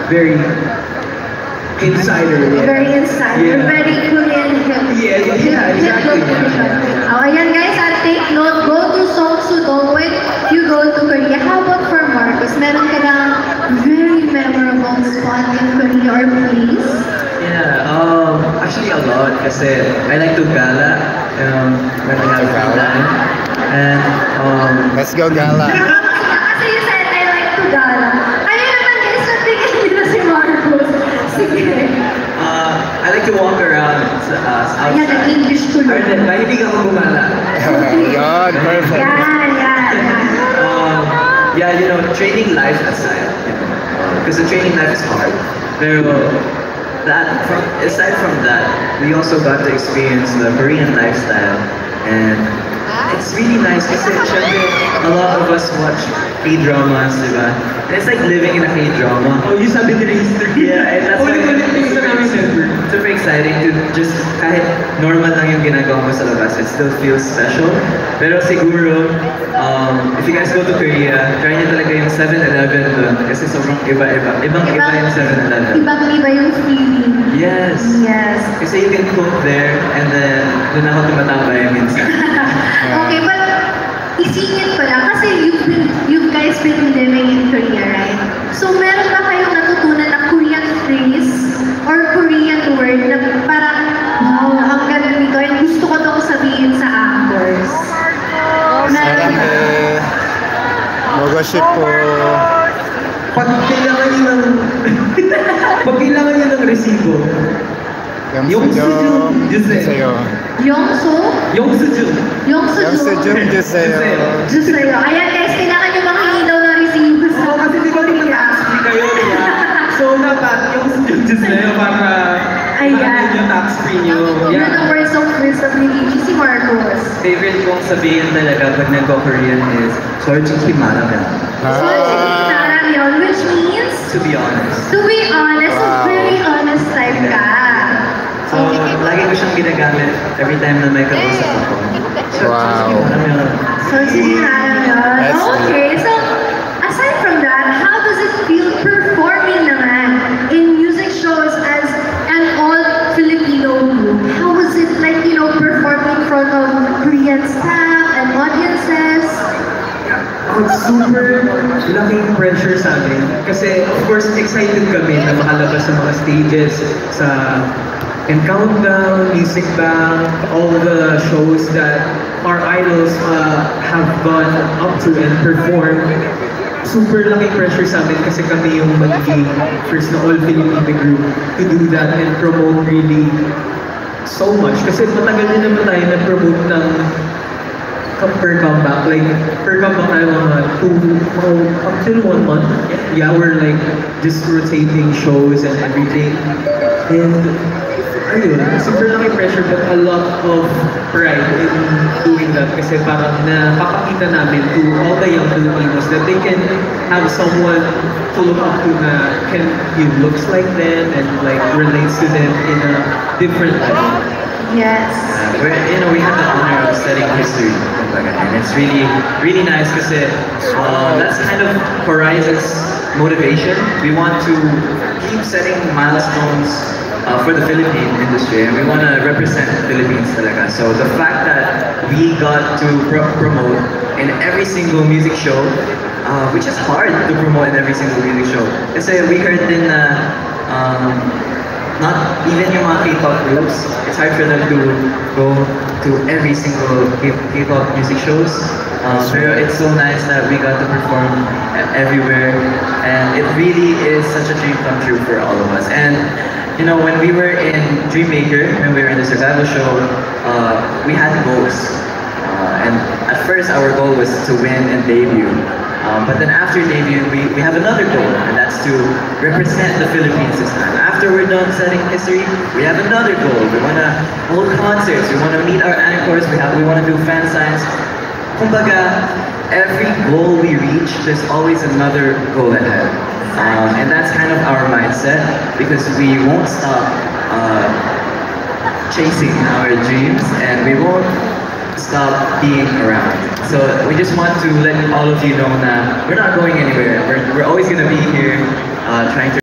very insider. Yeah. Very insider, Yeah. very Korean hip. Yeah, exactly. Oh, ayan guys, take note. Go to Seongsu-dong when you go to Korea. How about for Marcos? Meron ka ng very memorable spot in Korea or place? Yeah, actually a lot kasi I like to gala when I have free time. And Let's go, Gala. Kasi you said I like to gala. Ayun naman guys, natingin nila si Marcos. Sige. I like to walk around outside. Ayan, nag-English tuloy. Arden, mahilig ako gumala. Yun, perfect. Yan. Yeah, you know, training life aside, because the training life is hard. Pero aside from that, we also got to experience the Korean lifestyle, and it's really nice kasi syempre, a lot of us watch K-dramas, diba? And it's like living in a K-drama. Oh, you sabi nila history. Yeah, and that's why Ulit-ulit yung isa namin member. super exciting to just kahit normal lang yung ginagawa mo sa labas, it still feels special. Pero siguro, if you guys go to Korea, try nyo talaga yung 7-Eleven doon kasi sobrang iba-iba. Ibang-iba yung 7-Eleven. Ibang-iba yung feeling. Yes. Yes. Kasi you can cook there and then doon ako tumatambay minsan. Okay, but isingit pala kasi you guys been living in Korea, right? So meron ba kayong natutunan na Korean phrase or Korean word na parang, wow, ang ganda nito and gusto ko itong sabihin sa actors? Meron ba? Mogoship po. Pag kailangan nyo ng... Pag kailangan nyo ng resibo, yung sujum, Juseyo. Yongso? yung sujum. Yongso Yung sujum, Juseyo. Diyos sa'yo. Ayan guys, kailangan nyo manghingi daw ng resibo sa Oo, kasi di ba tax-free kayo, diba? So, dapat yung sujum sa'yo para Ayan. yung tax-free nyo. Yun ang words of wisdom ni Gigi, si Marcos. Favorite kong sabihin talaga pag nag-Korean is 솔직히 말하면. So, sinara yun, which means, To be honest. to be honest, Wow. very honest type ka. So, lagi ko siyang ginagamit every time na may kausap ako. So, Wow. So, sinara yun. That's Okay, so, aside from that, how does it feel performing naman in music shows as an all-Filipino group? How was it like, performing in front of Korean staff and audiences? Super laking pressure sa amin. Kasi, of course, excited kami na makalabas sa mga stages sa Countdown, Music Bank, all the shows that our idols have gone up to and performed. Super laking pressure sa amin kasi kami yung magiging first na all-Filipino group to do that and promote really so much. Kasi matagal din naman tayo nag-promote ng per comeback. Like, per comeback tayo up till 1 month. Yeah, we're like just rotating shows and everything. And ayun, super laki pressure but a lot of pride in doing that kasi parang napapakita namin to all the young Filipinos that they can have someone to look up to na looks like them and like relates to them in a different level. Yes. We have the honor of studying history, and it's really, really nice kasi that's kind of Horizon's motivation. We want to keep setting milestones for the Philippine industry, and we want to represent the Philippines talaga. So the fact that we got to promote in every single music show, which is hard to promote in every single music show. Kasi we heard din na not even yung mga K-pop groups, it's hard for them to go to every single K-pop music shows. Pero it's so nice that we got to perform everywhere, and it really is such a dream come true for all of us. And when we were in Dreammaker, when we were in the survival show, we had goals. And at first our goal was to win and debut. But then after debut, we have another goal, and that's to represent the Philippines this time. After we're done setting history, we have another goal. We want to hold concerts, we want to meet our anchors, we want to do fan signs. Kumbaga, every goal we reach, there's always another goal ahead. And that's kind of our mindset, because we won't stop chasing our dreams, and we won't stop being around. So we just want to let all of you know that we're not going anywhere. We're always going to be here trying to